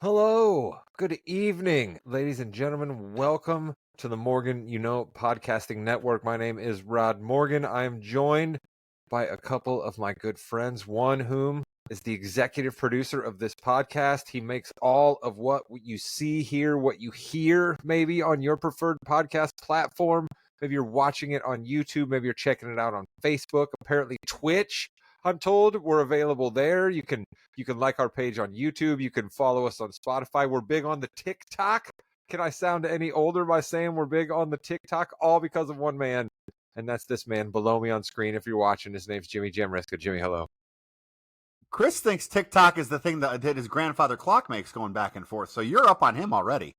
Hello, good evening, ladies and gentlemen. Welcome to the Morgan Podcasting Network. My name is Rod Morgan. I am joined by a couple of my good friends, one whom is the executive producer of this podcast. He makes all of what you see here, what you hear maybe on your preferred podcast platform. Maybe you're watching it on YouTube. Maybe you're checking it out on Facebook. Apparently Twitch, I'm told, we're available there. You can like our page on YouTube. You can follow us on Spotify. We're big on the TikTok. Can I sound any older by saying we're big on the TikTok? All because of one man, and that's this man below me on screen. If you're watching, his name's Jimmy Jamriska. Jimmy, hello. Chris thinks TikTok is the thing that his grandfather clock makes going back and forth, so you're up on him already.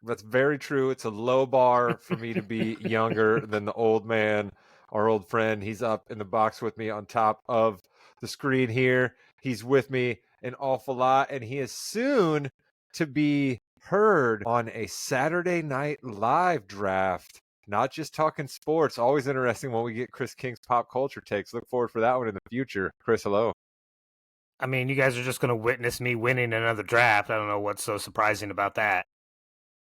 That's very true. It's a low bar for me to be younger than the old man, our old friend. He's up in the box with me on top of the screen here. He's with me an awful lot, and he is soon to be heard on a Saturday Night Live draft. Not just talking sports. Always interesting when we get Chris King's pop culture takes. Look forward for that one in the future. Chris, hello. I mean, you guys are just going to witness me winning another draft. I don't know what's so surprising about that.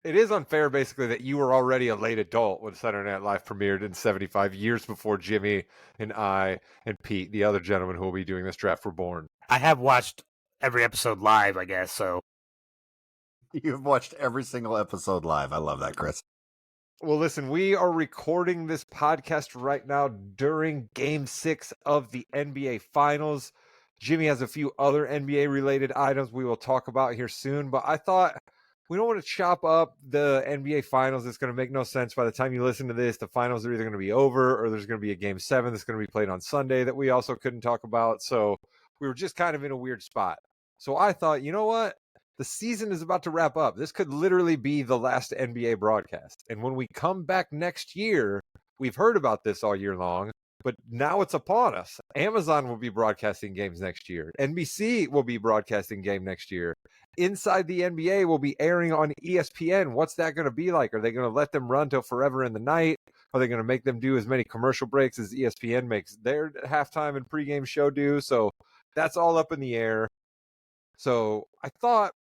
It is unfair, basically, that you were already a late adult when Saturday Night Live premiered in 75 years before Jimmy and I and Pete, the other gentleman who will be doing this draft, were born. I have watched every episode live, I guess, so. You've watched every single episode live. I love that, Chris. Well, listen, we are recording this podcast right now during Game 6 of the NBA Finals. Jimmy has a few other NBA-related items we will talk about here soon, but I thought we don't want to chop up the NBA Finals. It's going to make no sense. By the time you listen to this, the Finals are either going to be over or there's going to be a Game 7 that's going to be played on Sunday that we also couldn't talk about. So we were just kind of in a weird spot. So I thought, you know what? The season is about to wrap up. This could literally be the last NBA broadcast. And when we come back next year, we've heard about this all year long, but now it's upon us. Amazon will be broadcasting games next year. NBC will be broadcasting game next year. Inside the NBA will be airing on ESPN. What's that going to be like? Are they going to let them run till forever in the night? Are they going to make them do as many commercial breaks as ESPN makes their halftime and pregame show do? So that's all up in the air. So I thought,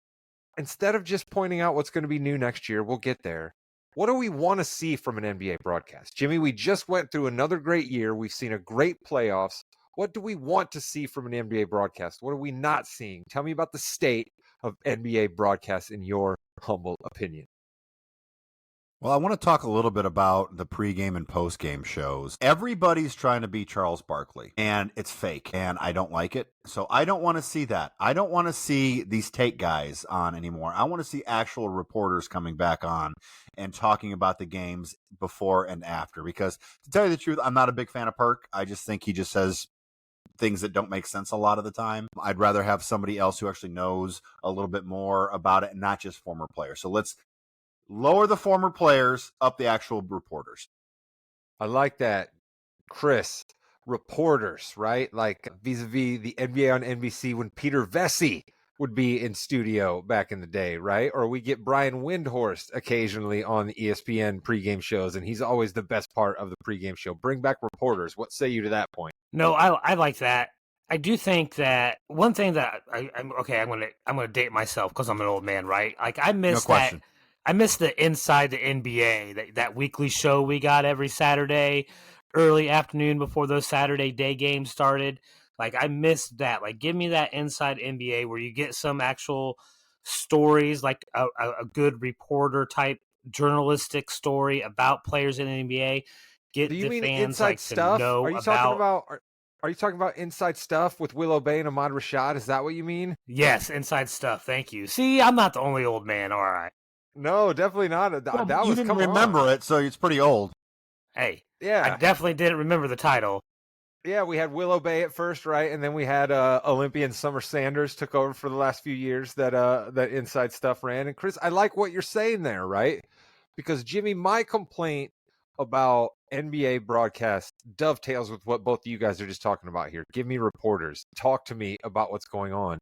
instead of just pointing out what's going to be new next year, we'll get there. What do we want to see from an NBA broadcast? Jimmy, we just went through another great year. We've seen a great playoffs. What do we want to see from an NBA broadcast? What are we not seeing? Tell me about the state of NBA broadcasts in your humble opinion. Well, I want to talk a little bit about the pregame and postgame shows. Everybody's trying to be Charles Barkley, and it's fake, and I don't like it. So I don't want to see that. I don't want to see these take guys on anymore. I want to see actual reporters coming back on and talking about the games before and after. Because to tell you the truth, I'm not a big fan of Perk. I just think he just says things that don't make sense a lot of the time. I'd rather have somebody else who actually knows a little bit more about it and not just former players. So let's lower the former players, up the actual reporters. I like that. Chris, reporters, right? Like vis-a-vis the NBA on NBC when Peter Vesey would be in studio back in the day, right? Or we get Brian Windhorst occasionally on the ESPN pregame shows, and he's always the best part of the pregame show. Bring back reporters. What say you to that point? No, I like that. I do think that one thing that I'm gonna date myself because I'm an old man, right? Like I miss that. I miss the Inside the NBA, that weekly show we got every Saturday, early afternoon before those Saturday day games started. Like, I miss that. Like, give me that Inside NBA where you get some actual stories, like a good reporter type journalistic story about players in the NBA. Get Do you the mean fans inside like stuff? to know Are you about. talking about? Are you talking about inside stuff with Will Obey and Ahmad Rashad? Is that what you mean? Yes, inside stuff. Thank you. See, I'm not the only old man. All right. No, definitely not. Well, that you was didn't remember it, so it's pretty old. Hey, yeah. I definitely didn't remember the title. Yeah, we had Will Obey at first, right? And then we had Olympian Summer Sanders took over for the last few years that inside stuff ran. And Chris, I like what you're saying there, right? Because Jimmy, my complaint about NBA broadcast dovetails with what both of you guys are just talking about here. Give me reporters. Talk to me about what's going on.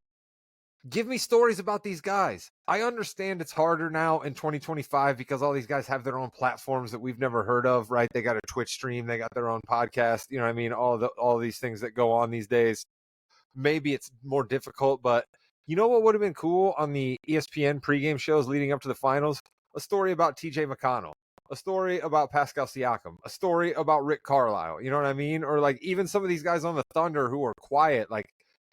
Give me stories about these guys. I understand it's harder now in 2025 because all these guys have their own platforms that we've never heard of, right? They got a Twitch stream, they got their own podcast, you know what I mean? All these things that go on these days. Maybe it's more difficult, but You know what would have been cool on the ESPN pregame shows leading up to the finals? A story about TJ McConnell, a story about Pascal Siakam, a story about Rick Carlisle. You know what I mean? Or like even some of these guys on the Thunder who are quiet. Like,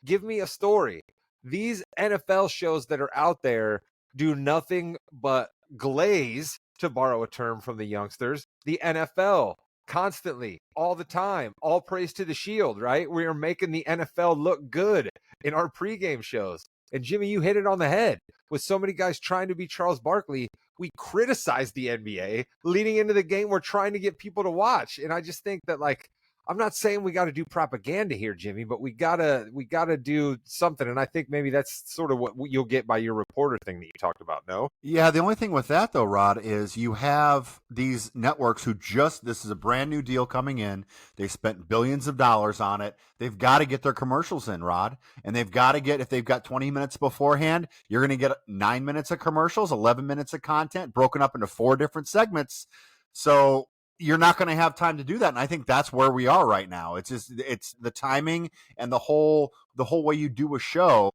give me a story. These NFL shows that are out there do nothing but glaze, to borrow a term from the youngsters, the NFL constantly, all the time. All praise to the Shield, right? We are making the NFL look good in our pregame shows. And Jimmy, you hit it on the head. With so many guys trying to be Charles Barkley, we criticize the NBA leading into the game. We're trying to get people to watch. And I just think that, like, I'm not saying we got to do propaganda here, Jimmy, but we gotta do something. And I think maybe that's sort of what you'll get by your reporter thing that you talked about. No? Yeah, the only thing with that though, Rod, is you have these networks who this is a brand new deal coming in. They spent billions of dollars on it. They've got to get their commercials in, Rod. And they've got to get, if they've got 20 minutes beforehand, you're going to get 9 minutes of commercials, 11 minutes of content broken up into 4 different segments. So you're not going to have time to do that. And I think that's where we are right now. It's the timing and the whole way you do a show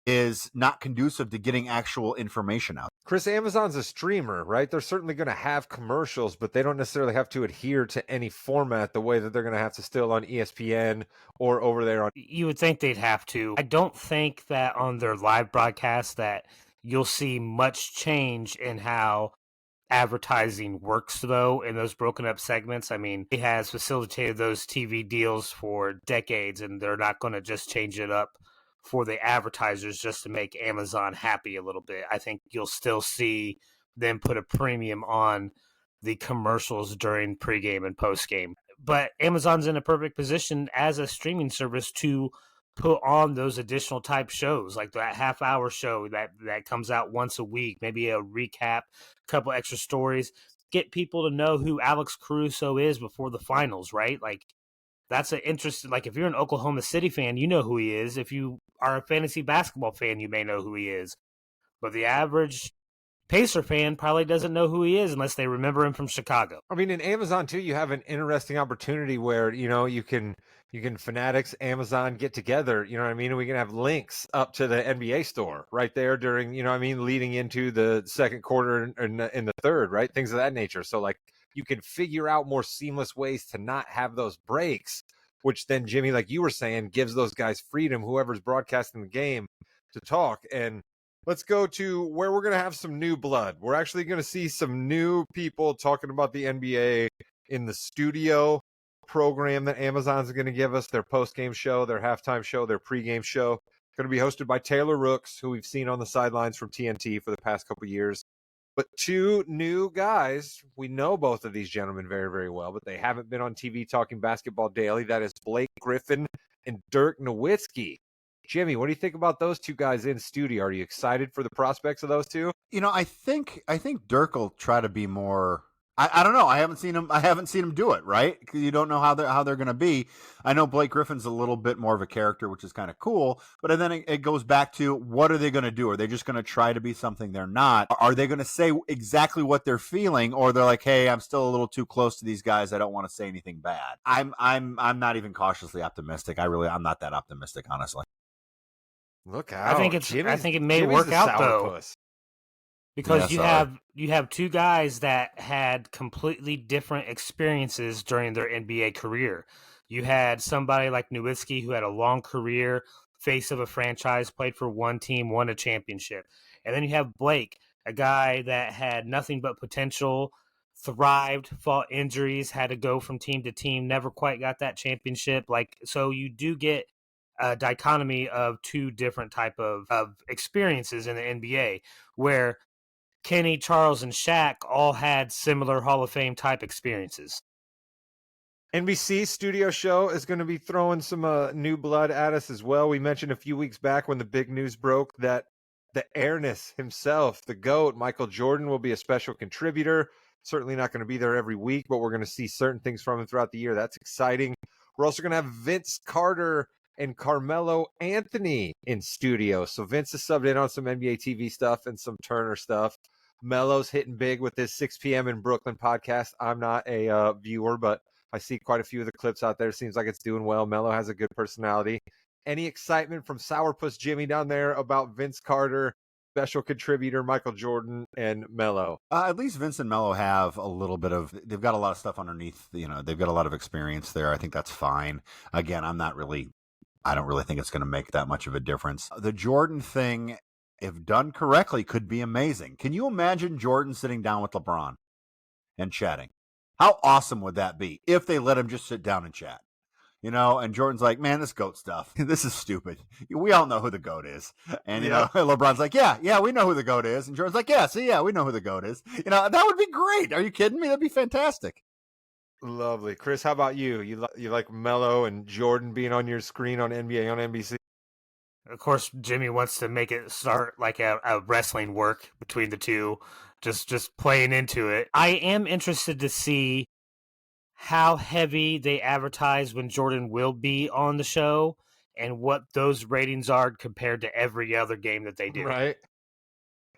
is not conducive to getting actual information out. Chris, Amazon's a streamer, right? They're certainly going to have commercials, but they don't necessarily have to adhere to any format the way that they're going to have to still on ESPN or over there on. You would think they'd have to. I don't think that on their live broadcast that you'll see much change in how advertising works, though, in those broken up segments. I mean, he has facilitated those TV deals for decades, and they're not going to just change it up for the advertisers just to make Amazon happy a little bit. I think you'll still see them put a premium on the commercials during pregame and postgame. But Amazon's in a perfect position as a streaming service to put on those additional type shows, like that half-hour show that comes out once a week, maybe a recap, couple extra stories, get people to know who Alex Caruso is before the finals, right? Like, that's an interesting, like, if you're an Oklahoma City fan, you know who he is. If you are a fantasy basketball fan, you may know who he is. But the average Pacer fan probably doesn't know who he is unless they remember him from Chicago. I mean, in Amazon too, you have an interesting opportunity where, you know, you can Fanatics, Amazon get together, you know what I mean? And we can have links up to the NBA store right there during, you know what I mean, leading into the second quarter and in the third, right? Things of that nature. So like you can figure out more seamless ways to not have those breaks, which then, Jimmy, like you were saying, gives those guys freedom, whoever's broadcasting the game, to talk. And let's go to where we're going to have some new blood. We're actually going to see some new people talking about the NBA in the studio program that Amazon's going to give us, their post-game show, their halftime show, their pregame show. Going to be hosted by Taylor Rooks, who we've seen on the sidelines from TNT for the past couple years. But 2 new guys, we know both of these gentlemen very, very well, but they haven't been on TV talking basketball daily. That is Blake Griffin and Dirk Nowitzki. Jimmy, what do you think about those 2 guys in studio? Are you excited for the prospects of those 2? You know, I think Dirk will try to be more. I don't know. I haven't seen him do it, right? Because you don't know how they're going to be. I know Blake Griffin's a little bit more of a character, which is kind of cool. But then it goes back to, what are they going to do? Are they just going to try to be something they're not? Are they going to say exactly what they're feeling, or they're like, hey, I'm still a little too close to these guys, I don't want to say anything bad? I'm not even cautiously optimistic. I'm not that optimistic, honestly. Look out! I think it may work out though. Because you have 2 guys that had completely different experiences during their NBA career. You had somebody like Nowitzki, who had a long career, face of a franchise, played for one team, won a championship. And then you have Blake, a guy that had nothing but potential, thrived, fought injuries, had to go from team to team, never quite got that championship. Like, so you do get a dichotomy of 2 different type of experiences in the NBA, where Kenny, Charles, and Shaq all had similar Hall of Fame type experiences. NBC studio show is going to be throwing some new blood at us as well. We mentioned a few weeks back when the big news broke that the airness himself, the GOAT, Michael Jordan, will be a special contributor. Certainly not going to be there every week, but we're going to see certain things from him throughout the year. That's exciting. We're also going to have Vince Carter and Carmelo Anthony in studio. So Vince is subbed in on some NBA TV stuff and some Turner stuff. Melo's hitting big with this 6 p.m. in Brooklyn podcast. I'm not a viewer, but I see quite a few of the clips out there. Seems like it's doing well. Melo has a good personality. Any excitement from Sourpuss Jimmy down there about Vince Carter, special contributor Michael Jordan, and Melo? At least Vince and Melo have a little bit of, they've got a lot of stuff underneath, they've got a lot of experience there. I think that's fine. Again, I don't really think it's going to make that much of a difference. The Jordan thing, if done correctly, could be amazing. Can you imagine Jordan sitting down with LeBron and chatting? How awesome would that be if they let him just sit down and chat? And Jordan's like, man, this GOAT stuff, this is stupid. We all know who the GOAT is. And, LeBron's like, yeah, we know who the GOAT is. And Jordan's like, yeah, we know who the GOAT is. That would be great. Are you kidding me? That'd be fantastic. Lovely. Chris, how about you? You like Melo and Jordan being on your screen on NBA, on NBC? Of course, Jimmy wants to make it start like a wrestling work between the two, just playing into it. I am interested to see how heavy they advertise when Jordan will be on the show and what those ratings are compared to every other game that they do. Right.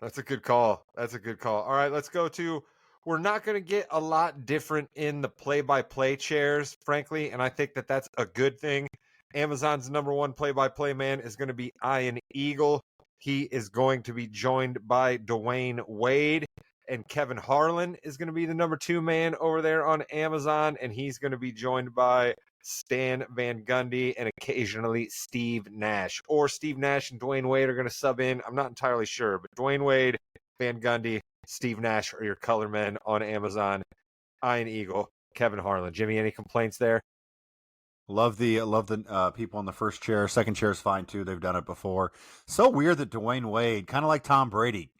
That's a good call. All right, let's go to, we're not going to get a lot different in the play-by-play chairs, frankly, and I think that that's a good thing. Amazon's number one play-by-play man is going to be Ian Eagle. He is going to be joined by Dwayne Wade. And Kevin Harlan is going to be the number two man over there on Amazon. And he's going to be joined by Stan Van Gundy and occasionally Steve Nash. Or Steve Nash and Dwayne Wade are going to sub in. I'm not entirely sure. But Dwayne Wade, Van Gundy, Steve Nash are your color men on Amazon. Ian Eagle, Kevin Harlan. Jimmy, any complaints there? Love the people in the first chair. Second chair is fine, too. They've done it before. So weird that Dwayne Wade, kind of like Tom Brady,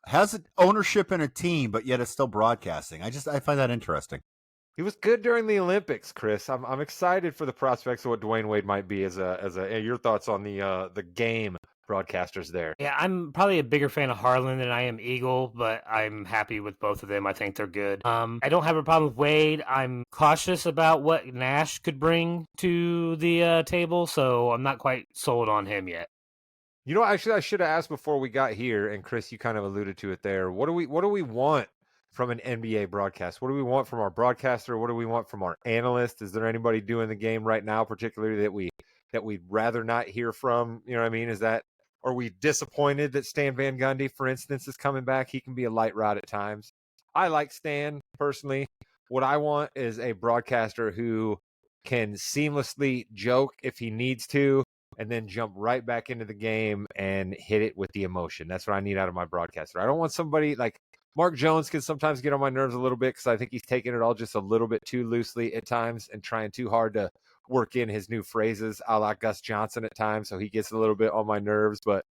has ownership in a team, but yet it's still broadcasting. I find that interesting. He was good during the Olympics, Chris. I'm excited for the prospects of what Dwayne Wade might be as your thoughts on the game broadcasters there. Yeah, I'm probably a bigger fan of Harlan than I am Eagle, but I'm happy with both of them. I think they're good. I don't have a problem with Wade. I'm cautious about what Nash could bring to the table, so I'm not quite sold on him yet. Actually, I should have asked before we got here, and Chris, you kind of alluded to it there. What do we want from an NBA broadcast? What do we want from our broadcaster? What do we want from our analyst? Is there anybody doing the game right now, particularly that we'd rather not hear from? You know what I mean? Are we disappointed that Stan Van Gundy, for instance, is coming back? He can be a light rod at times. I like Stan personally. What I want is a broadcaster who can seamlessly joke if he needs to, and then jump right back into the game and hit it with the emotion. That's what I need out of my broadcaster. I don't want somebody like Mark Jones can sometimes get on my nerves a little bit because I think he's taking it all just a little bit too loosely at times and trying too hard to work in his new phrases a la Gus Johnson at times. So he gets a little bit on my nerves. But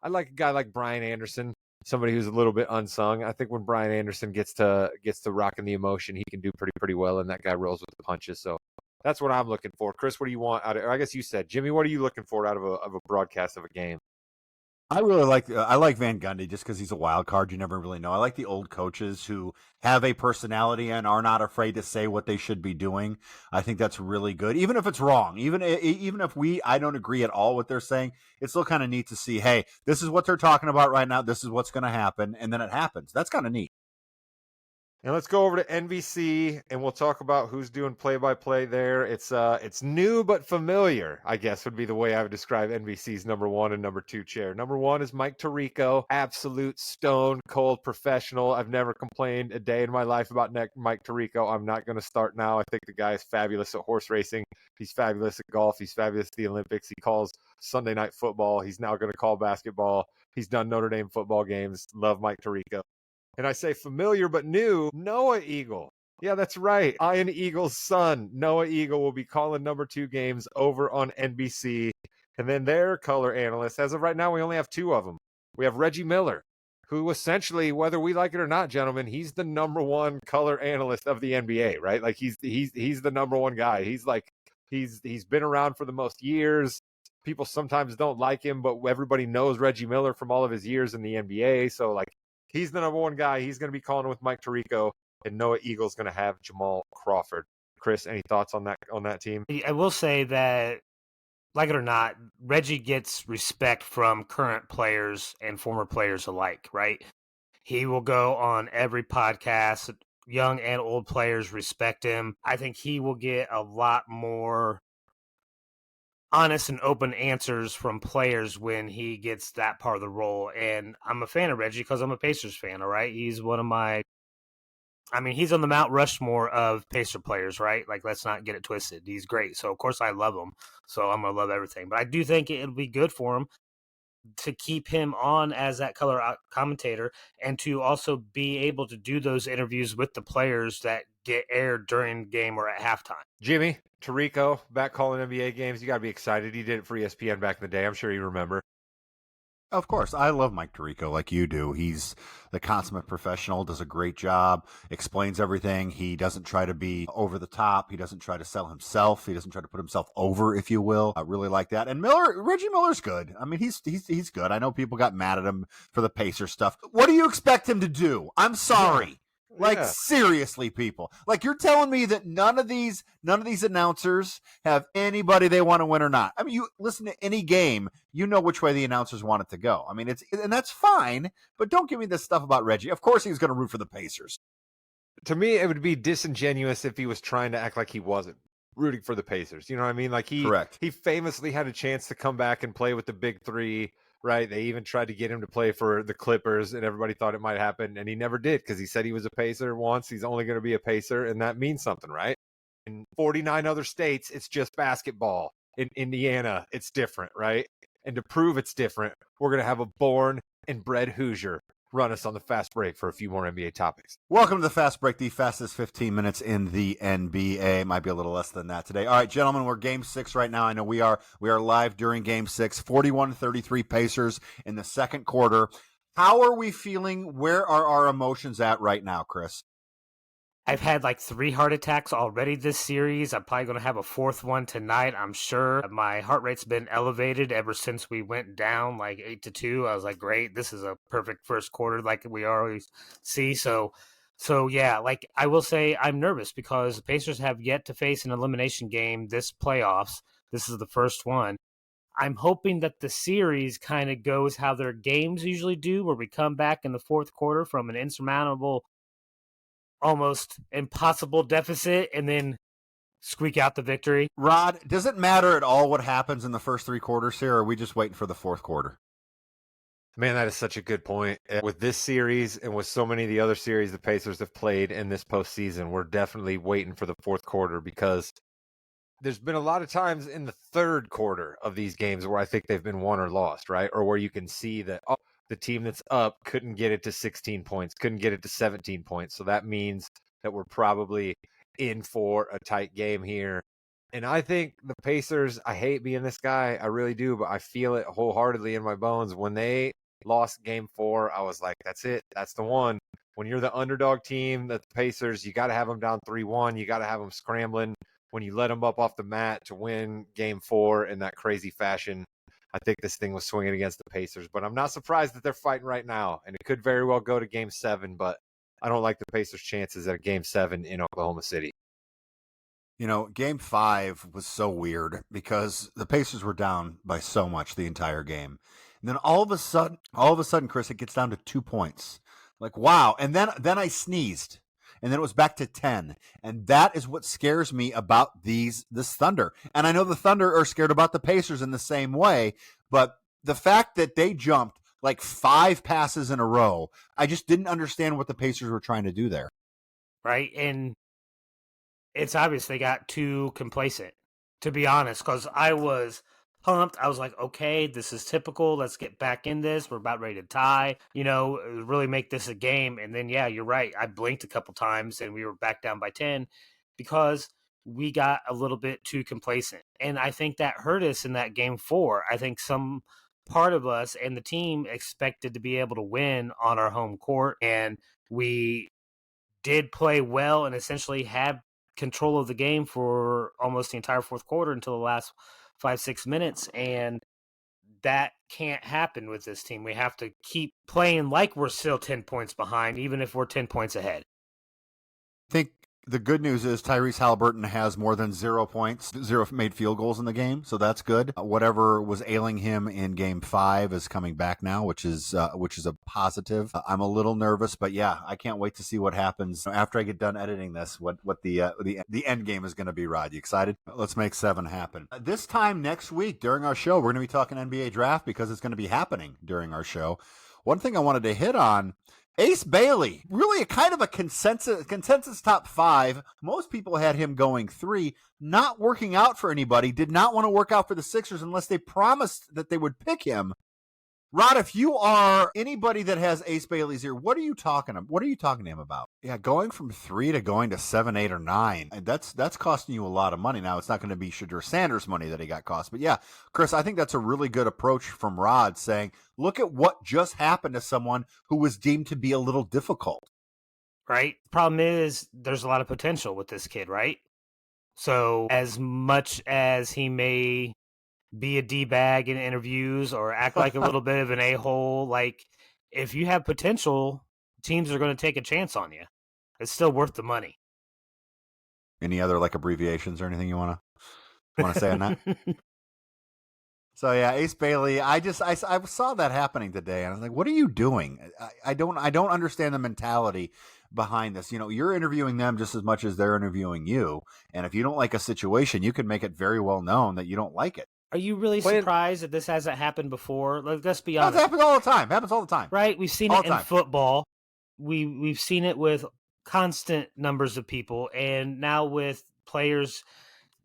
I like a guy like Brian Anderson, somebody who's a little bit unsung. I think when Brian Anderson gets to rocking the emotion, he can do pretty well, and that guy rolls with the punches. So that's what I'm looking for. Chris, what do you want out of, I guess you said, Jimmy, what are you looking for out of a broadcast of a game? I really like Van Gundy just because he's a wild card. You never really know. I like the old coaches who have a personality and are not afraid to say what they should be doing. I think that's really good, even if it's wrong. Even if I don't agree at all with what they're saying, it's still kind of neat to see, hey, this is what they're talking about right now. This is what's going to happen, and then it happens. That's kind of neat. And let's go over to NBC, and we'll talk about who's doing play-by-play there. It's new but familiar, I guess, would be the way I would describe NBC's number one and number two chair. Number one is Mike Tirico, absolute stone cold professional. I've never complained a day in my life about Mike Tirico. I'm not going to start now. I think the guy is fabulous at horse racing. He's fabulous at golf. He's fabulous at the Olympics. He calls Sunday Night Football. He's now going to call basketball. He's done Notre Dame football games. Love Mike Tirico. And I say familiar but new, Noah Eagle. Yeah, that's right. Ian Eagle's son, Noah Eagle, will be calling number two games over on NBC. And then their color analyst, as of right now, we only have two of them. We have Reggie Miller, who essentially, whether we like it or not, gentlemen, he's the number one color analyst of the NBA, right? Like he's the number one guy. He's been around for the most years. People sometimes don't like him, but everybody knows Reggie Miller from all of his years in the NBA. So like, he's the number one guy. He's going to be calling with Mike Tirico, and Noah Eagle's going to have Jamal Crawford. Chris, any thoughts on that team? I will say that, like it or not, Reggie gets respect from current players and former players alike, right? He will go on every podcast. Young and old players respect him. I think he will get a lot more honest and open answers from players when he gets that part of the role. And I'm a fan of Reggie because I'm a Pacers fan, all right? He's one of my he's on the Mount Rushmore of Pacer players, right? Like, let's not get it twisted. He's great. So, of course, I love him. So, I'm going to love everything. But I do think it'll be good for him to keep him on as that color commentator and to also be able to do those interviews with the players that get aired during the game or at halftime. Jimmy, Tirico, back calling NBA games. You got to be excited. He did it for ESPN back in the day. I'm sure you remember. Of course, I love Mike Tirico like you do. He's the consummate professional, does a great job, explains everything. He doesn't try to be over the top. He doesn't try to sell himself. He doesn't try to put himself over, if you will. I really like that. And Reggie Miller's good. I mean, he's good. I know people got mad at him for the Pacer stuff. What do you expect him to do? I'm sorry. Yeah. Like, seriously, people. Like, you're telling me that none of these announcers have anybody they want to win or not. I mean, you listen to any game, you know which way the announcers want it to go. I mean, and that's fine, but don't give me this stuff about Reggie. Of course he's going to root for the Pacers. To me, it would be disingenuous if he was trying to act like he wasn't rooting for the Pacers. You know what I mean? Like, he famously had a chance to come back and play with the big three. Right. They even tried to get him to play for the Clippers, and everybody thought it might happen. And he never did because he said he was a Pacer once. He's only going to be a Pacer. And that means something, right? In 49 other states, it's just basketball. In Indiana, it's different, right? And to prove it's different, we're going to have a born and bred Hoosier run us on the fast break for a few more NBA topics. Welcome to the fast break, the fastest 15 minutes in the NBA. Might be a little less than that today. All right, gentlemen, we're game 6 right now. I know we are live during game 6, 41-33 Pacers in the second quarter. How are we feeling? Where are our emotions at right now, Chris? I've had like 3 heart attacks already this series. I'm probably going to have a 4th one tonight, I'm sure. My heart rate's been elevated ever since we went down like 8-2. I was like, great, this is a perfect first quarter like we always see. So yeah, like I will say I'm nervous because the Pacers have yet to face an elimination game this playoffs. This is the first one. I'm hoping that the series kind of goes how their games usually do, where we come back in the 4th quarter from an insurmountable, almost impossible deficit and then squeak out the victory. Rod, does it matter at all what happens in the first 3 quarters here, or are we just waiting for the 4th quarter? Man, that is such a good point. With this series and with so many of the other series the Pacers have played in this postseason, we're definitely waiting for the 4th quarter because there's been a lot of times in the 3rd quarter of these games where I think they've been won or lost, right? Or where you can see that the team that's up couldn't get it to 16 points, couldn't get it to 17 points. So that means that we're probably in for a tight game here. And I think the Pacers, I hate being this guy, I really do, but I feel it wholeheartedly in my bones. When they lost game 4, I was like, that's it. That's the one. When you're the underdog team, the Pacers, you got to have them down 3-1. You got to have them scrambling. When you let them up off the mat to win game 4 in that crazy fashion, I think this thing was swinging against the Pacers. But I'm not surprised that they're fighting right now. And it could very well go to game 7, but I don't like the Pacers' chances at game 7 in Oklahoma City. You know, game 5 was so weird because the Pacers were down by so much the entire game. And then all of a sudden, Chris, it gets down to 2 points. Like, wow. And then I sneezed. And then it was back to 10. And that is what scares me about this Thunder. And I know the Thunder are scared about the Pacers in the same way, but the fact that they jumped like 5 passes in a row, I just didn't understand what the Pacers were trying to do there. Right. And it's obvious they got too complacent, to be honest, because I was pumped. I was like, okay, this is typical. Let's get back in this. We're about ready to tie, really make this a game. And then, yeah, you're right. I blinked a couple times and we were back down by 10 because we got a little bit too complacent. And I think that hurt us in that game 4. I think some part of us and the team expected to be able to win on our home court. And we did play well and essentially had control of the game for almost the entire 4th quarter until the last 5-6 minutes, and that can't happen with this team. We have to keep playing like we're still 10 points behind, even if we're 10 points ahead. I think The good news is Tyrese Halliburton has more than 0 points, 0 made field goals in the game, so that's good. Whatever was ailing him in Game 5 is coming back now, which is a positive. I'm a little nervous, but yeah, I can't wait to see what happens after I get done editing this. What the end game is going to be. Rod, you excited? Let's make 7 happen. This time next week during our show, we're going to be talking NBA draft because it's going to be happening during our show. One thing I wanted to hit on. Ace Bailey, really a kind of a consensus top 5. Most people had him going 3, not working out for anybody, did not want to work out for the Sixers unless they promised that they would pick him. Rod, if you are anybody that has Ace Bailey's ear, what are you talking to him about? Yeah, going from 3 to going to 7, 8, or 9, that's costing you a lot of money. Now, it's not going to be Shadur Sanders money that he got cost. But yeah, Chris, I think that's a really good approach from Rod, saying, look at what just happened to someone who was deemed to be a little difficult. Right? Problem is, there's a lot of potential with this kid, right? So as much as he may be a D-bag in interviews or act like a little bit of an a-hole, like, if you have potential, teams are going to take a chance on you. It's still worth the money. Any other abbreviations or anything you want to say on that? So yeah, Ace Bailey. I saw that happening today, and I was like, "What are you doing?" I don't understand the mentality behind this. You're interviewing them just as much as they're interviewing you, and if you don't like a situation, you can make it very well known that you don't like it. Are you really surprised that this hasn't happened before? Let's be honest. It happens all the time. Right? We've seen it in football. We've seen it with constant numbers of people, and now with players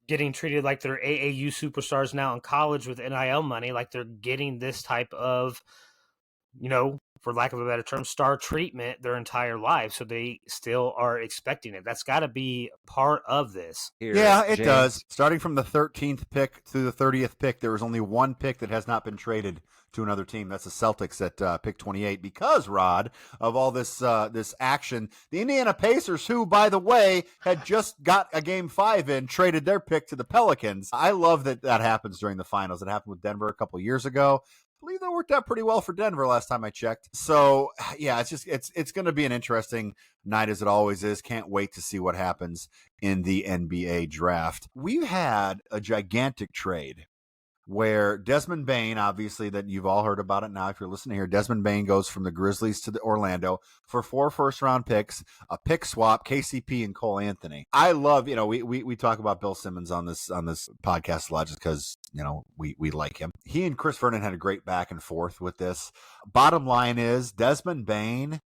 getting treated like they're AAU superstars now in college with NIL money, like they're getting this type of, for lack of a better term, star treatment their entire life. So they still are expecting it. That's got to be part of this. Yeah, it does. Starting from the 13th pick to the 30th pick, there was only one pick that has not been traded to another team. That's the Celtics at pick 28. Because, Rod, of all this action, the Indiana Pacers, who, by the way, had just got a Game 5 in, traded their pick to the Pelicans. I love that happens during the finals. It happened with Denver a couple years ago. I believe that worked out pretty well for Denver last time I checked. So, yeah, it's going to be an interesting night as it always is. Can't wait to see what happens in the NBA draft. We've had a gigantic trade where Desmond Bane, obviously that you've all heard about it now if you're listening here, Desmond Bane goes from the Grizzlies to the Orlando for 4 first-round picks, a pick swap, KCP and Cole Anthony. I love, we talk about Bill Simmons on this podcast a lot just because, we like him. He and Chris Vernon had a great back and forth with this. Bottom line is Desmond Bane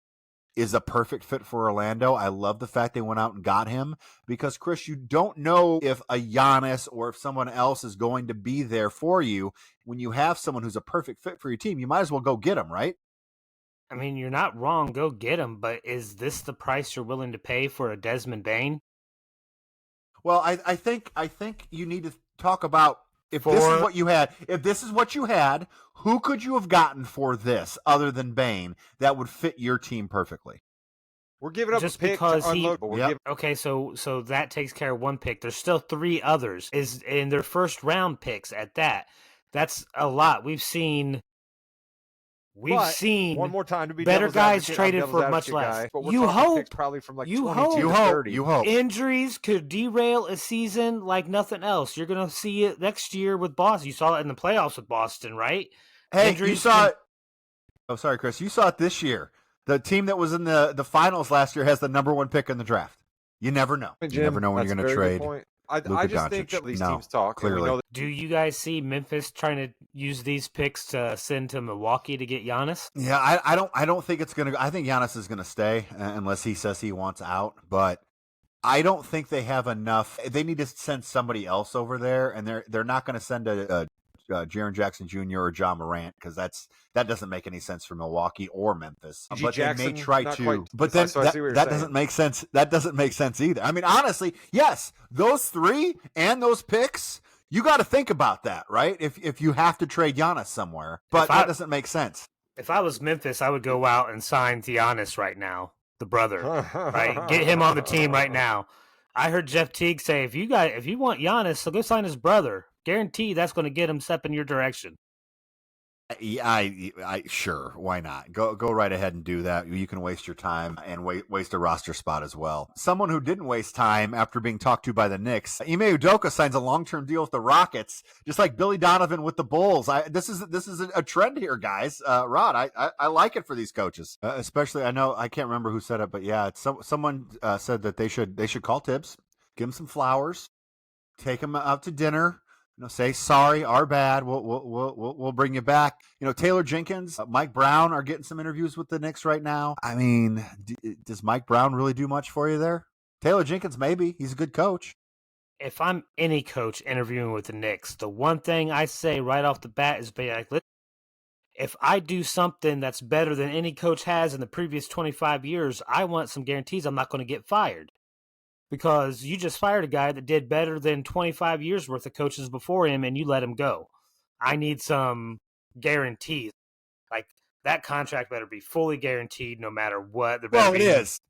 is a perfect fit for Orlando. I love the fact they went out and got him because, Chris, you don't know if a Giannis or if someone else is going to be there for you. When you have someone who's a perfect fit for your team, you might as well go get him, right? I mean, you're not wrong. Go get him. But is this the price you're willing to pay for a Desmond Bane? Well, I think you need to talk about if this is what you had, who could you have gotten for this other than Bane that would fit your team perfectly? We're giving up just a pick because to unload. Okay, so that takes care of one pick. There's still 3 others is in their first round picks at that. That's a lot. We've seen one more time to be better guys traded for much less. But you hope probably from like 22 to 30. You hope injuries could derail a season like nothing else. You're gonna see it next year with Boston. You saw it in the playoffs with Boston, right? Hey, you saw it. Oh, sorry, Chris. You saw it this year. The team that was in the finals last year has the number 1 pick in the draft. You never know. Jim, you never know when you're going to trade. I just think that these teams talk. Clearly. Do you guys see Memphis trying to use these picks to send to Milwaukee to get Giannis? Yeah, I don't think it's going to. I think Giannis is going to stay unless he says he wants out. But I don't think they have enough. They need to send somebody else over there, and they're not going to send a Jaren Jackson Jr. or John Morant because that doesn't make any sense for Milwaukee or Memphis. But Jackson, they may try to. Quite, but then that doesn't make sense. That doesn't make sense either. I mean, honestly, yes, those 3 and those picks. You got to think about that, right? If you have to trade Giannis somewhere, but that doesn't make sense. If I was Memphis, I would go out and sign Giannis right now, the brother, right? Get him on the team right now. I heard Jeff Teague say, if you want Giannis, so go sign his brother. Guarantee that's going to get him step in your direction. I sure, why not? Go right ahead and do that. You can waste your time and waste a roster spot as well. Someone who didn't waste time after being talked to by the Knicks, Ime Udoka signs a long-term deal with the Rockets, just like Billy Donovan with the Bulls. This is a trend here, guys. Rod, I like it for these coaches, especially. I know I can't remember who said it, but yeah, someone said that they should call Tibbs, give him some flowers, take him out to dinner. Say sorry, our bad. We'll bring you back. Taylor Jenkins, Mike Brown are getting some interviews with the Knicks right now. I mean, does Mike Brown really do much for you there? Taylor Jenkins, maybe. He's a good coach. If I'm any coach interviewing with the Knicks, the one thing I say right off the bat is be like, if I do something that's better than any coach has in the previous 25 years, I want some guarantees I'm not going to get fired. Because you just fired a guy that did better than 25 years worth of coaches before him and you let him go. I need some guarantees. Like, that contract better be fully guaranteed no matter what. It is.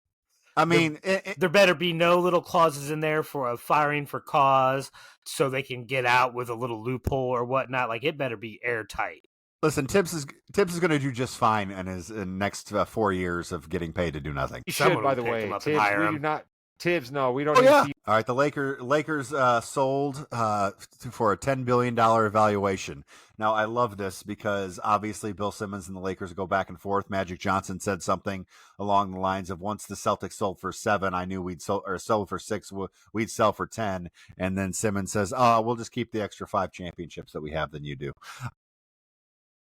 I mean, there better be no little clauses in there for a firing for cause so they can get out with a little loophole or whatnot. Like, it better be airtight. Listen, Tibbs is going to do just fine in his next 4 years of getting paid to do nothing. He should, by the way. Tibbs, we do not. Tibbs, no, we don't. All right, the Lakers sold for a $10 billion evaluation. Now, I love this because obviously Bill Simmons and the Lakers go back and forth. Magic Johnson said something along the lines of, once the Celtics sold for 7, I knew we'd sold for 6, we'd sell for 10. And then Simmons says, we'll just keep the extra 5 championships that we have than you do.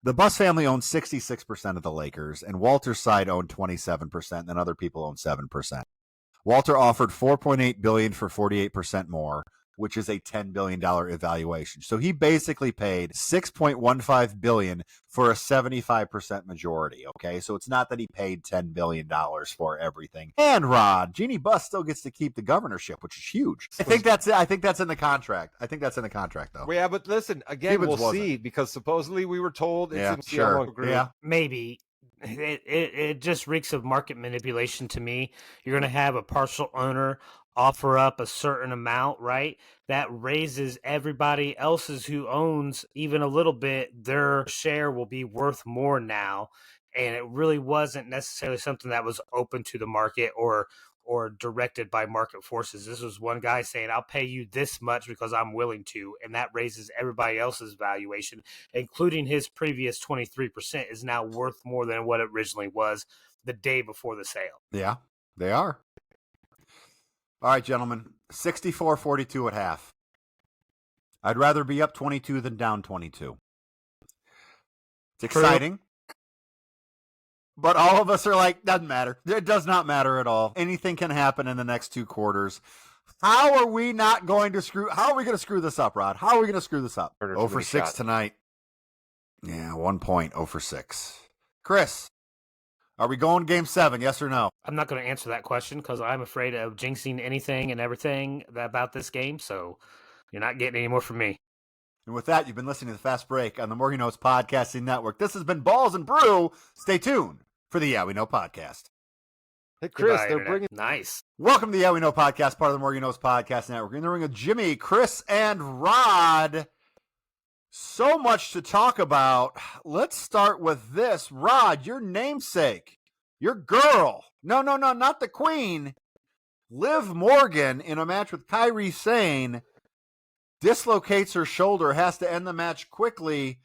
The Buss family owns 66% of the Lakers, and Walter's side owned 27%, and other people own 7%. Walter offered $4.8 billion for 48% more, which is a $10 billion evaluation. So he basically paid $6.15 billion for a 75% majority. Okay, so it's not that he paid $10 billion for everything. And Rod, Jeannie Buss still gets to keep the governorship, which is huge. I think that's in the contract. I think that's in the contract, though. Well, yeah, but listen, again, we'll see, because supposedly we were told it's in sure. agreement. Yeah, maybe. It just reeks of market manipulation to me. You're going to have a partial owner offer up a certain amount, right? That raises everybody else's who owns even a little bit. Their share will be worth more now. And it really wasn't necessarily something that was open to the market or directed by market forces. This was one guy saying, I'll pay you this much because I'm willing to. And that raises everybody else's valuation, including his previous 23% is now worth more than what it originally was the day before the sale. Yeah, they are. All right, gentlemen, 64-42 at half. I'd rather be up 22 than down 22. It's exciting. But all of us are like, doesn't matter. It does not matter at all. Anything can happen in the next 2 quarters. How are we going to screw this up, Rod? How are we going to screw this up? 0 for 6 tonight. Yeah, 1 point, 0 for 6. Chris, are we going game 7, yes or no? I'm not going to answer that question because I'm afraid of jinxing anything and everything about this game, so you're not getting any more from me. And with that, you've been listening to The Fast Break on the More You Knows Podcasting Network. This has been Balls and Brew. Stay tuned for the Yeah We Know podcast. Hey, Chris, Goodbye, they're Internet. bringing... Nice. Welcome to the Yeah We Know podcast, part of the More You Knows Podcast Network. In the ring of Jimmy, Chris, and Rod. So much to talk about. Let's start with this. Rod, your namesake, your girl. No, not the queen. Liv Morgan in a match with Kairi Sane dislocates her shoulder, has to end the match quickly.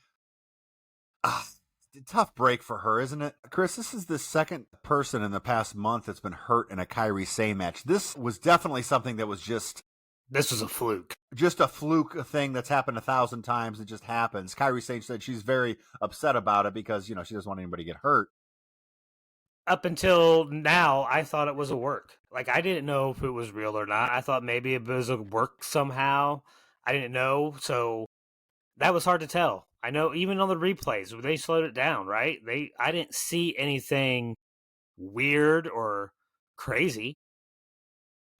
Tough break for her, isn't it? Chris, this is the second person in the past month that's been hurt in a Kairi Sane match. This was definitely something that was This was a fluke. Just a fluke thing that's happened 1,000 times. It just happens. Kairi Sane said she's very upset about it because, she doesn't want anybody to get hurt. Up until now, I thought it was a work. Like, I didn't know if it was real or not. I thought maybe it was a work somehow. I didn't know, so that was hard to tell. I know even on the replays, they slowed it down, right? I didn't see anything weird or crazy.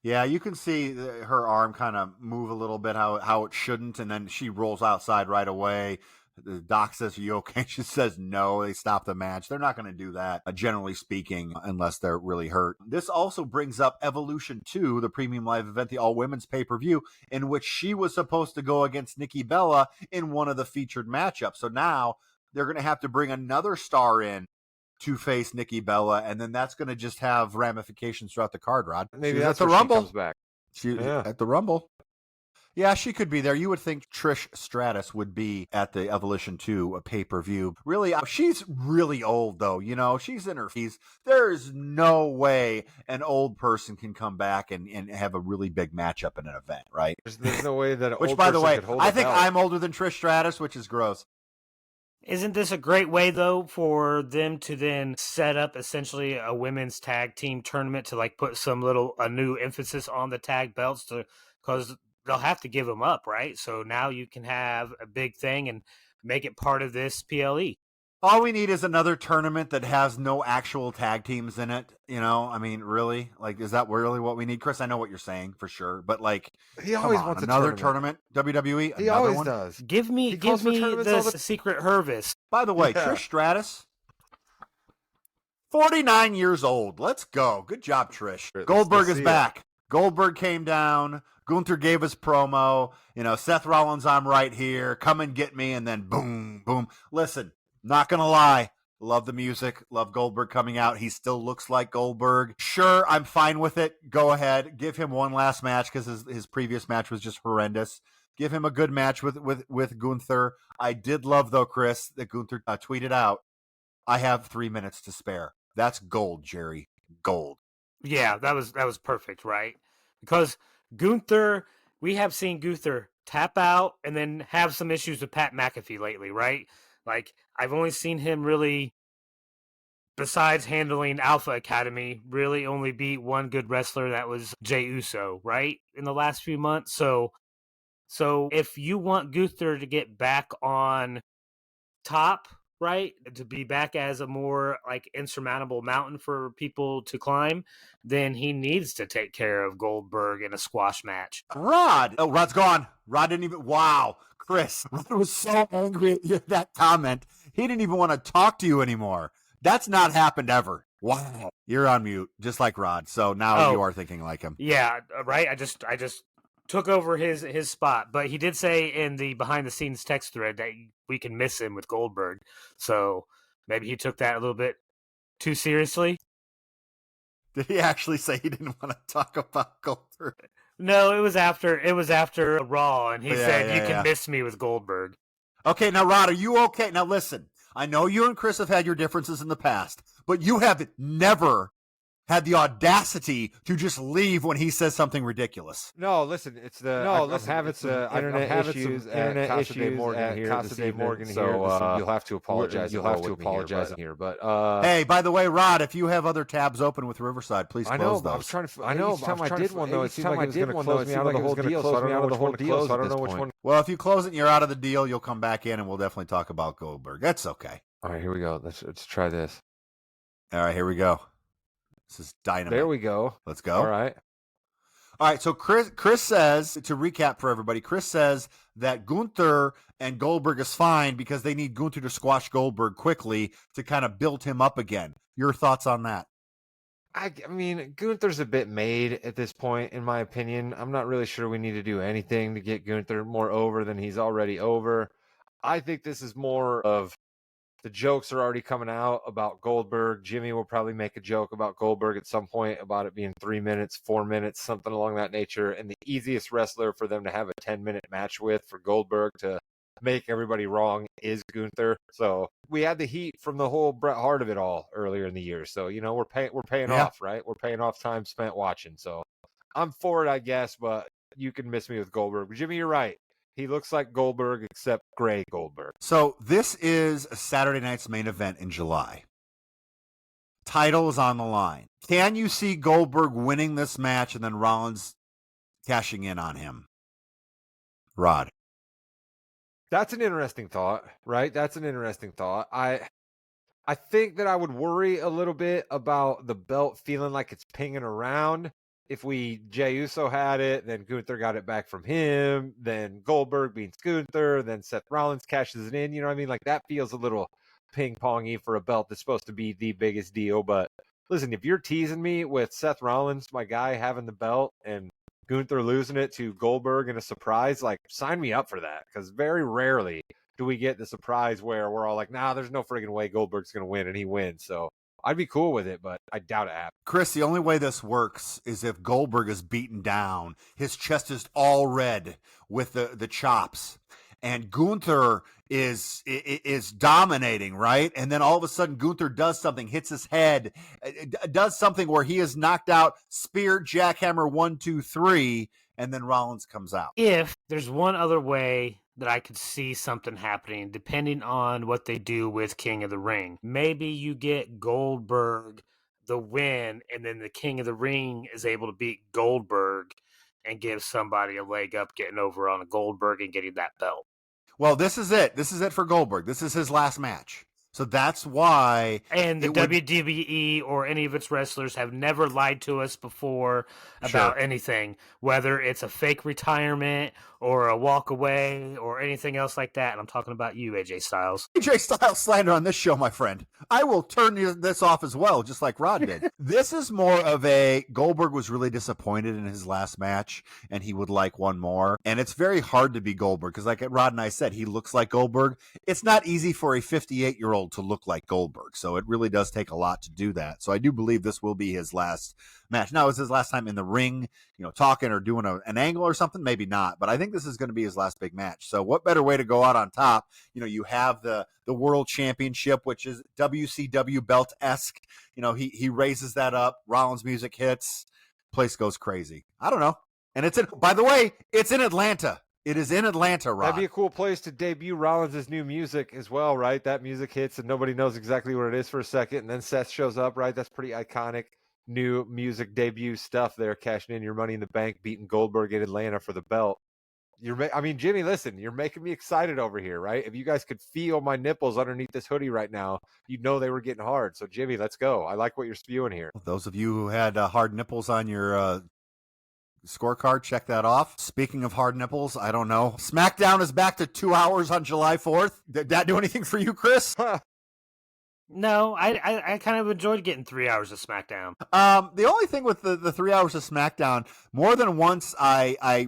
Yeah, you can see her arm kind of move a little bit how it shouldn't, and then she rolls outside right away. The doc says, "Are you okay?" She says no. They stop the match. They're not going to do that, generally speaking, unless they're really hurt. This also brings up Evolution 2, the premium live event, the all-women's pay-per-view, in which she was supposed to go against Nikki Bella in one of the featured matchups. So now they're going to have to bring another star in to face Nikki Bella, and then that's going to just have ramifications throughout the card, Rod. Maybe She's that's at the where Rumble. She comes back. At the Rumble. Yeah, she could be there. You would think Trish Stratus would be at the Evolution 2 pay-per-view. Really, she's really old, though. You know, she's in her 50s. There's no way an old person can come back and have a really big matchup in an event, right? There's no way that an which, old by the person way, could hold I a think belt. I'm older than Trish Stratus, which is gross. Isn't this a great way, though, for them to then set up essentially a women's tag team tournament to like put a new emphasis on the tag belts because they'll have to give them up, right? So now you can have a big thing and make it part of this PLE. All we need is another tournament that has no actual tag teams in it. You know, I mean, really? Like, is that really what we need? Chris, I know what you're saying for sure, but like, he always wants another tournament. WWE, he always does. Give me the secret Hervis. By the way, Trish Stratus, 49 years old. Let's go. Good job, Trish. Goldberg is back. Goldberg came down. Gunther gave us promo. You know, Seth Rollins, I'm right here. Come and get me. And then boom, boom. Listen, not going to lie. Love the music. Love Goldberg coming out. He still looks like Goldberg. Sure, I'm fine with it. Go ahead. Give him one last match because his previous match was just horrendous. Give him a good match with Gunther. I did love, though, Chris, that Gunther tweeted out, I have 3 minutes to spare. That's gold, Jerry. Gold. Yeah, that was perfect, right? Because Gunther, we have seen Gunther tap out and then have some issues with Pat McAfee lately, right? Like, I've only seen him really, besides handling Alpha Academy, really only beat one good wrestler, that was Jey Uso, right? In the last few months. So if you want Gunther to get back on top, right, to be back as a more like insurmountable mountain for people to climb, then he needs to take care of Goldberg in a squash match. Rod's gone. Rod didn't even, wow. Chris, Rod was so angry at that comment. He didn't even want to talk to you anymore. That's not happened ever. Wow. You're on mute, just like Rod. So now you are thinking like him. Yeah, right. I just took over his spot, but he did say in the behind the scenes text thread that we can miss him with Goldberg. So maybe he took that a little bit too seriously. Did he actually say he didn't want to talk about Goldberg? No, it was after Raw, and he said you can miss me with Goldberg. Okay, now Rod, are you okay? Now listen, I know you and Chris have had your differences in the past, but you have never had the audacity to just leave when he says something ridiculous. No, listen, it's the internet issues at Casa de Morgan here. So you'll have to apologize. Here. But hey, by the way, Rod, if you have other tabs open with Riverside, please close those. I was trying to. I know. Each time I did one though, it seemed like it was going to close me out of the whole deal. So I don't know which one to close. I don't know which one. Well, if you close it and you're out of the deal, you'll come back in and we'll definitely talk about Goldberg. That's okay. All right, here we go. Let's try this. All right, here we go. This is dynamite. There we go. Let's go. All right. So Chris says, to recap for everybody, Chris says that Gunther and Goldberg is fine because they need Gunther to squash Goldberg quickly to kind of build him up again. Your thoughts on that? I mean, Gunther's a bit made at this point, in my opinion. I'm not really sure we need to do anything to get Gunther more over than he's already over. I think this is more of the jokes are already coming out about Goldberg. Jimmy will probably make a joke about Goldberg at some point about it being 3 minutes, 4 minutes, something along that nature. And the easiest wrestler for them to have a 10-minute match with for Goldberg to make everybody wrong is Gunther. So we had the heat from the whole Bret Hart of it all earlier in the year. So, you know, we're paying off, right? We're paying off time spent watching. So I'm for it, I guess, but you can miss me with Goldberg. But Jimmy, you're right. He looks like Goldberg, except gray Goldberg. So this is a Saturday night's main event in July. Title is on the line. Can you see Goldberg winning this match and then Rollins cashing in on him? Rod. That's an interesting thought, right? That's an interesting thought. I think that I would worry a little bit about the belt feeling like it's pinging around. If Jey Uso had it, then Gunther got it back from him, then Goldberg beats Gunther, then Seth Rollins cashes it in. You know what I mean? Like, that feels a little ping-pongy for a belt that's supposed to be the biggest deal. But listen, if you're teasing me with Seth Rollins, my guy, having the belt, and Gunther losing it to Goldberg in a surprise, like, sign me up for that. Because very rarely do we get the surprise where we're all like, nah, there's no friggin' way Goldberg's going to win, and he wins. So I'd be cool with it, but I doubt it happens. Chris, the only way this works is if Goldberg is beaten down. His chest is all red with the chops. And Gunther is dominating, right? And then all of a sudden Gunther does something, hits his head, does something where he is knocked out, spear, jackhammer, 1, 2, 3, and then Rollins comes out. If there's one other way that I could see something happening, depending on what they do with King of the Ring, maybe you get Goldberg the win, and then the King of the Ring is able to beat Goldberg and give somebody a leg up getting over on a Goldberg and getting that belt. Well, this is it. This is it for Goldberg. This is his last match. So that's why. And the WWE or any of its wrestlers have never lied to us before about anything, whether it's a fake retirement or a walk away or anything else like that. And I'm talking about you, AJ Styles. AJ Styles slander on this show, my friend. I will turn this off as well, just like Rod did. This is more of a Goldberg was really disappointed in his last match, and he would like one more. And it's very hard to be Goldberg because, like Rod and I said, he looks like Goldberg. It's not easy for a 58-year-old to look like Goldberg, so it really does take a lot to do that. So I do believe this will be his last match. Now, is his last time in the ring, talking or doing an angle or something? Maybe not, but I think this is going to be his last big match. So what better way to go out on top? You have the World Championship, which is WCW belt-esque. He raises that up. Rollins music hits. Place goes crazy. I don't know. And by the way, it's in Atlanta. It is in Atlanta, Rod. That'd be a cool place to debut Rollins' new music as well, right? That music hits and nobody knows exactly what it is for a second, and then Seth shows up, right? That's pretty iconic new music debut stuff there, cashing in your Money in the Bank, beating Goldberg in Atlanta for the belt. Jimmy, listen, you're making me excited over here, right? If you guys could feel my nipples underneath this hoodie right now, you'd know they were getting hard. So, Jimmy, let's go. I like what you're spewing here. Those of you who had hard nipples on your scorecard, check that off. Speaking of hard nipples, I don't know. SmackDown is back to 2 hours on July 4th. Did that do anything for you, Chris? No, I kind of enjoyed getting 3 hours of SmackDown. The only thing with the 3 hours of SmackDown, more than once I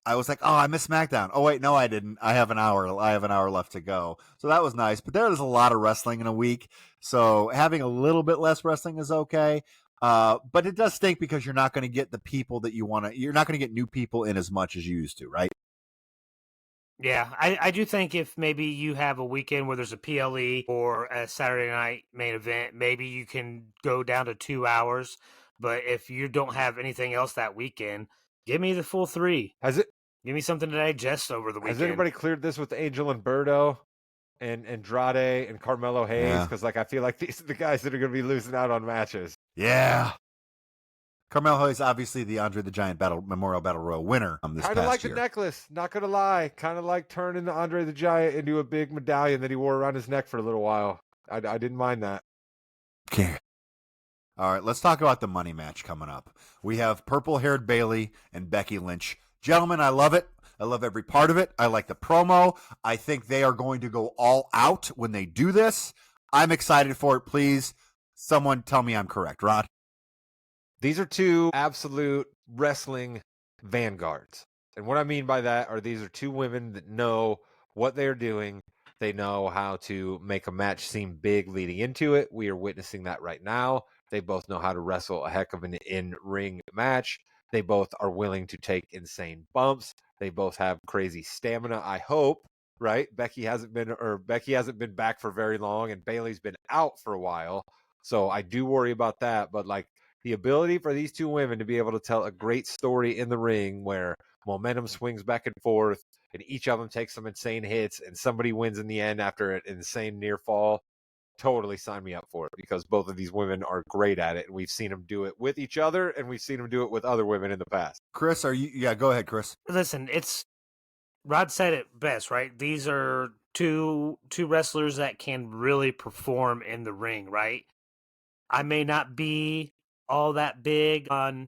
was like, oh, I missed SmackDown. Oh, wait, no, I didn't. I have an hour left to go. So that was nice. But there is a lot of wrestling in a week. So having a little bit less wrestling is okay. But it does stink because you're not going to get the people that you want to. You're not going to get new people in as much as you used to, right? Yeah, I do think if maybe you have a weekend where there's a PLE or a Saturday night main event, maybe you can go down to 2 hours. But if you don't have anything else that weekend, give me the full 3. Give me something to digest over the weekend. Has anybody cleared this with Angel and Berto and Andrade and Carmelo Hayes? Because I feel like these are the guys that are going to be losing out on matches. Yeah. Carmelo Hayes, obviously the Andre the Giant Memorial Battle Royal winner this past year. Kind of like the necklace, not going to lie. Kind of like turning the Andre the Giant into a big medallion that he wore around his neck for a little while. I didn't mind that. Okay. All right, let's talk about the money match coming up. We have purple-haired Bailey and Becky Lynch. Gentlemen, I love it. I love every part of it. I like the promo. I think they are going to go all out when they do this. I'm excited for it. Please, someone tell me I'm correct. Rod? These are two absolute wrestling vanguards. And what I mean by that are these are two women that know what they're doing. They know how to make a match seem big leading into it. We are witnessing that right now. They both know how to wrestle a heck of an in-ring match. They both are willing to take insane bumps. They both have crazy stamina, I hope, right? Becky hasn't been back for very long, and Bailey's been out for a while. So I do worry about that. But like the ability for these two women to be able to tell a great story in the ring where momentum swings back and forth, and each of them takes some insane hits, and somebody wins in the end after an insane near fall. Totally sign me up for it because both of these women are great at it, and we've seen them do it with each other, and we've seen them do it with other women in the past. Chris, are you? Yeah, go ahead, Chris. Listen, Rod said it best, right? These are two wrestlers that can really perform in the ring, right? I may not be all that big on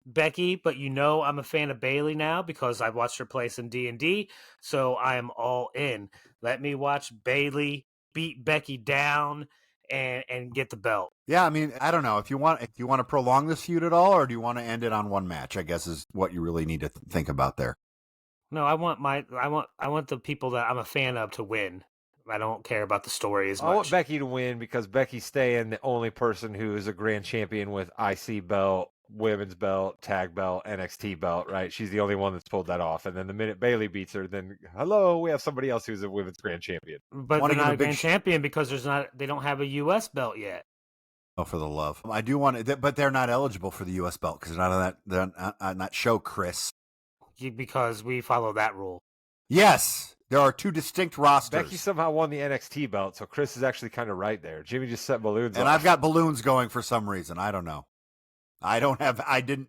Becky, but I'm a fan of Bailey now because I've watched her place in D&D, so I am all in. Let me watch Bailey beat Becky down and get the belt. Yeah, I mean, I don't know if you want to prolong this feud at all, or do you want to end it on one match? I guess is what you really need to think about there. No, I want the people that I'm a fan of to win. I don't care about the story as much. I want Becky to win because Becky's staying the only person who is a grand champion with IC belt, women's belt, tag belt, NXT belt, right? She's the only one that's pulled that off. And then the minute Bailey beats her, then hello, we have somebody else who's a women's grand champion. But they're not a grand champion because they don't have a U.S. belt yet. Oh, for the love! I do want it, but they're not eligible for the U.S. belt because they're not on that show, Chris. Because we follow that rule. Yes, there are two distinct rosters. Becky somehow won the NXT belt, so Chris is actually kind of right there. Jimmy just set balloons, and off. I've got balloons going for some reason. I don't know. I didn't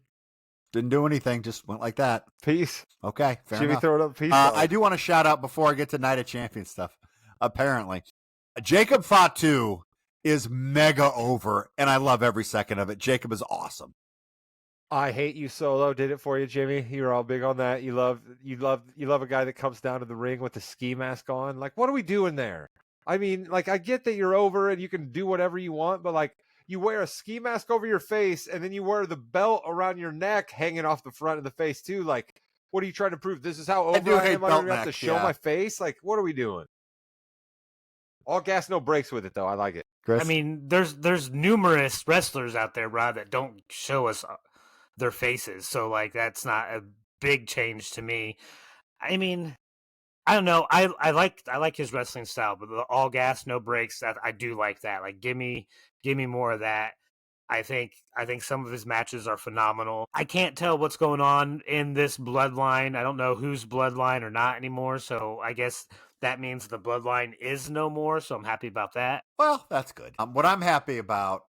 do anything. Just went like that. Peace. Okay, fair Jimmy enough. throw it up. Peace. I do want to shout out before I get to Night of Champions stuff. Apparently, Jacob Fatu is mega over, and I love every second of it. Jacob is awesome. I Hate You Solo did it for you, Jimmy. You're all big on that. You love a guy that comes down to the ring with the ski mask on. Like, what are we doing there? I mean, like, I get that you're over and you can do whatever you want, but like, you wear a ski mask over your face and then you wear the belt around your neck hanging off the front of the face too. Like, what are you trying to prove? This is how over I am. I don't have to show my face. Like, what are we doing? All gas, no brakes with it, though. I like it. Chris? I mean, there's numerous wrestlers out there, Rod, that don't show us their faces. So, like, that's not a big change to me. I mean, I don't know. I like his wrestling style, but the all gas, no brakes, that I do like that. Like, give me more of that. I think some of his matches are phenomenal. I can't tell what's going on in this bloodline. I don't know who's bloodline or not anymore. So I guess that means the bloodline is no more. So I'm happy about that. Well, that's good. What I'm happy about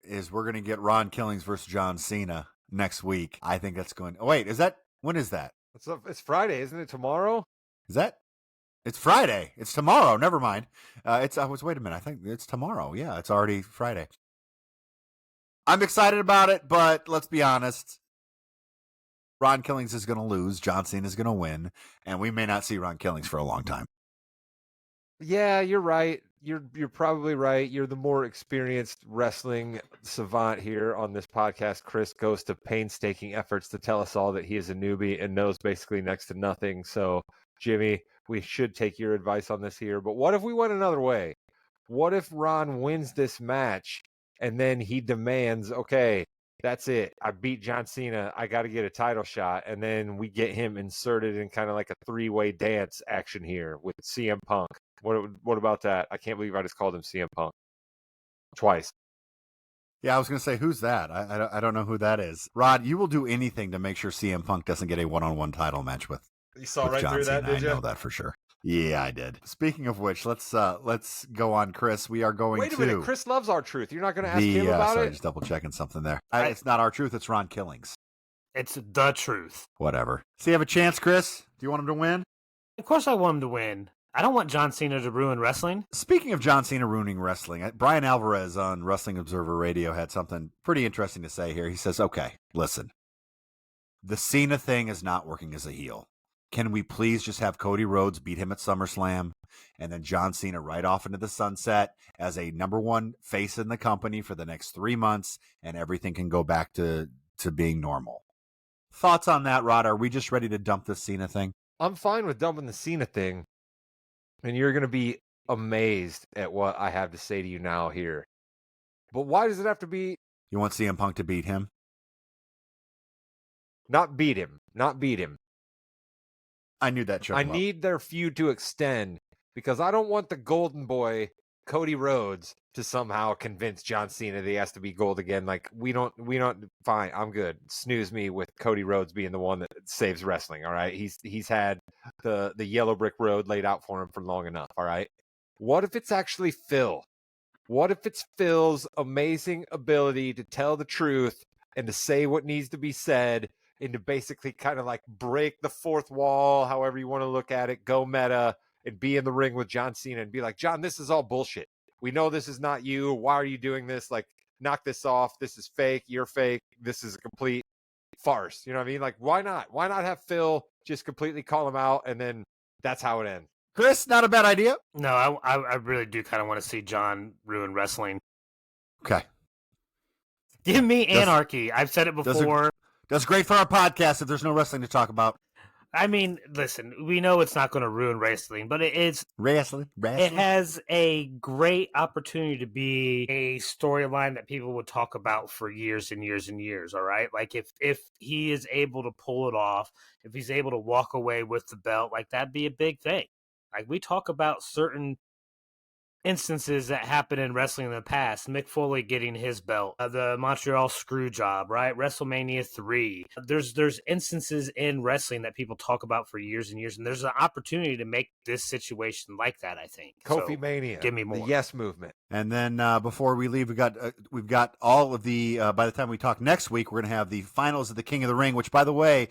is we're going to get Ron Killings versus John Cena next week. I think that's going. Oh, wait, when is that? It's Friday, isn't it? Tomorrow? It's Friday. It's tomorrow. Never mind. Wait a minute. I think it's tomorrow. Yeah, it's already Friday. I'm excited about it, but let's be honest. Ron Killings is going to lose. John Cena is going to win, and we may not see Ron Killings for a long time. Yeah, you're right. You're probably right. You're the more experienced wrestling savant here on this podcast. Chris goes to painstaking efforts to tell us all that he is a newbie and knows basically next to nothing. So, Jimmy, we should take your advice on this here. But what if we went another way? What if Ron wins this match and then he demands, okay, that's it. I beat John Cena. I got to get a title shot. And then we get him inserted in kind of like a three-way dance action here with CM Punk. What about that? I can't believe I just called him CM Punk twice. Yeah, I was going to say, who's that? I don't know who that is. Rod, you will do anything to make sure CM Punk doesn't get a one-on-one title match with You saw right John through Cena. that, did you? I know that for sure. Yeah, I did. Speaking of which, let's go on, Chris. We are going Wait a minute. Chris loves our truth. You're not going to ask him about it? Just double checking something there. It's not our truth. It's Ron Killings. It's the truth. Whatever. So you have a chance, Chris? Do you want him to win? Of course I want him to win. I don't want John Cena to ruin wrestling. Speaking of John Cena ruining wrestling, Brian Alvarez on Wrestling Observer Radio had something pretty interesting to say here. He says, okay, listen, the Cena thing is not working as a heel. Can we please just have Cody Rhodes beat him at SummerSlam and then John Cena right off into the sunset as a number one face in the company for the next 3 months and everything can go back to being normal? Thoughts on that, Rod? Are we just ready to dump this Cena thing? I'm fine with dumping the Cena thing. And you're going to be amazed at what I have to say to you now here. But why does it have to be... You want CM Punk to beat him? Not beat him. I knew that. I need their feud to extend because I don't want the golden boy, Cody Rhodes, to somehow convince John Cena that he has to be gold again. Like, we don't, fine, I'm good. Snooze me with Cody Rhodes being the one that saves wrestling, all right? He's had the yellow brick road laid out for him for long enough, all right? What if it's actually Phil? What if it's Phil's amazing ability to tell the truth and to say what needs to be said and to basically kind of like break the fourth wall, however you want to look at it, go meta, and be in the ring with John Cena and be like, John, this is all bullshit. We know this is not you. Why are you doing this? Like, knock this off. This is fake. You're fake. This is a complete farce. You know what I mean? Like, why not? Why not have Phil just completely call him out and then that's how it ends? Chris, not a bad idea. No, I really do kind of want to see John ruin wrestling. Okay. Give me anarchy. I've said it before. That's great for our podcast if there's no wrestling to talk about. I mean, listen, we know it's not going to ruin wrestling, but Wrestling. It has a great opportunity to be a storyline that people would talk about for years and years and years. All right, like if he is able to pull it off, if he's able to walk away with the belt, like that'd be a big thing. Like we talk about certain instances that happened in wrestling in the past. Mick Foley getting his belt, the Montreal screw job, right? WrestleMania 3. There's instances in wrestling that people talk about for years and years, and there's an opportunity to make this situation like that, I think. Kofi Mania. Give me more. The Yes Movement. And then before we leave, we've got all of the, by the time we talk next week, we're going to have the finals of the King of the Ring, which, by the way,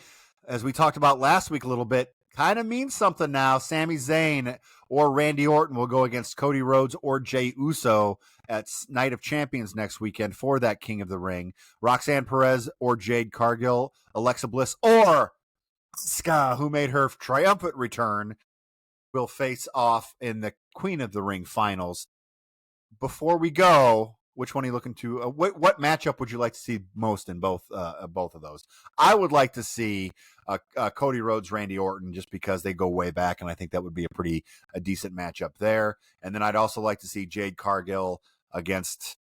as we talked about last week a little bit, kind of means something now. Sami Zayn or Randy Orton will go against Cody Rhodes or Jey Uso at Night of Champions next weekend for that King of the Ring. Roxanne Perez or Jade Cargill, Alexa Bliss or Asuka, who made her triumphant return, will face off in the Queen of the Ring finals. Before we go, which one are you looking to? What matchup would you like to see most in both of those? I would like to see Cody Rhodes, Randy Orton, just because they go way back, and I think that would be a decent matchup there. And then I'd also like to see Jade Cargill against.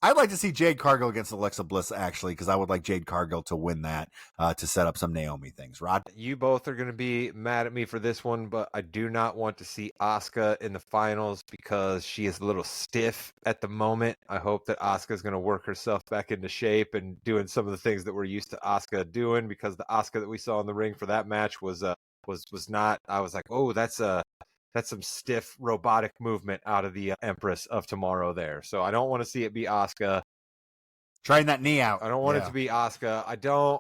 I'd like to see Jade Cargill against Alexa Bliss, actually, because I would like Jade Cargill to win that to set up some Naomi things. Rod? You both are going to be mad at me for this one, but I do not want to see Asuka in the finals because she is a little stiff at the moment. I hope that Asuka is going to work herself back into shape and doing some of the things that we're used to Asuka doing, because the Asuka that we saw in the ring for that match was not. I was like, oh, that's some stiff robotic movement out of the Empress of Tomorrow there. So I don't want to see it be Asuka. Trying that knee out. I don't want it to be Asuka.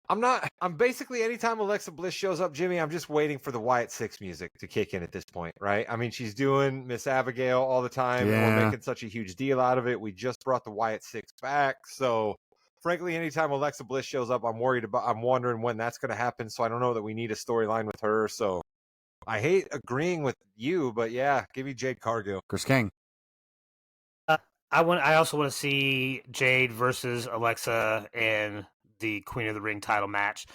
I'm basically, anytime Alexa Bliss shows up, Jimmy, I'm just waiting for the Wyatt Six music to kick in at this point, right? I mean, she's doing Miss Abigail all the time. Yeah. And we're making such a huge deal out of it. We just brought the Wyatt Six back. So frankly, anytime Alexa Bliss shows up, I'm wondering when that's going to happen. So I don't know that we need a storyline with her. So I hate agreeing with you, but yeah, give me Jade Cargill. Chris King. I also want to see Jade versus Alexa in the Queen of the Ring title match.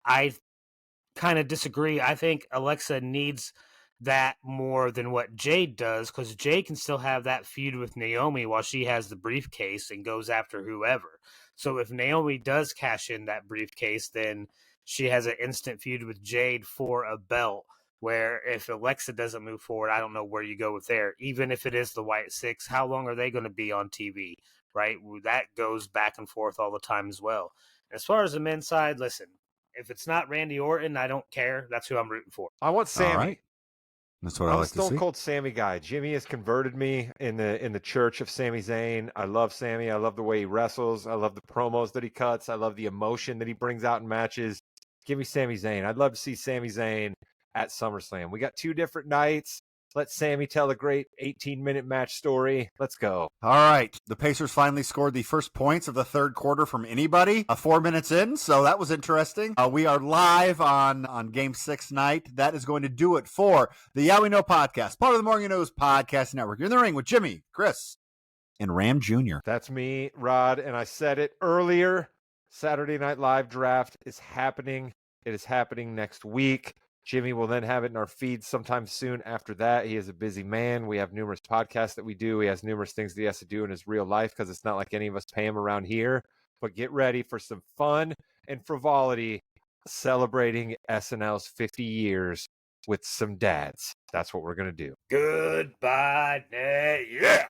I kind of disagree. I think Alexa needs that more than what Jade does, because Jade can still have that feud with Naomi while she has the briefcase and goes after whoever. So if Naomi does cash in that briefcase, then she has an instant feud with Jade for a belt, where if Alexa doesn't move forward, I don't know where you go with there. Even if it is the White Six, how long are they going to be on TV, right? That goes back and forth all the time as well. As far as the men's side, listen, if it's not Randy Orton, I don't care. That's who I'm rooting for. I want Sammy. All right. That's what I like to see. I'm a Stone Cold Sammy guy. Jimmy has converted me in the church of Sami Zayn. I love Sammy. I love the way he wrestles. I love the promos that he cuts. I love the emotion that he brings out in matches. Give me Sami Zayn. I'd love to see Sami Zayn at SummerSlam. We got 2 different nights. Let Sammy tell a great 18-minute match story. Let's go. All right. The Pacers finally scored the first points of the third quarter from anybody 4 minutes in, so that was interesting. We are live on Game 6 night. That is going to do it for the Yeah We Know podcast, part of the More You Knows podcast network. You're in the ring with Jimmy, Chris, and Ram Jr. That's me, Rod, and I said it earlier. Saturday Night Live draft is happening. It is happening next week. Jimmy will then have it in our feed sometime soon after that. He is a busy man. We have numerous podcasts that we do. He has numerous things that he has to do in his real life because it's not like any of us pay him around here. But get ready for some fun and frivolity celebrating SNL's 50 years with some dads. That's what we're going to do. Goodbye, Nate. Yeah.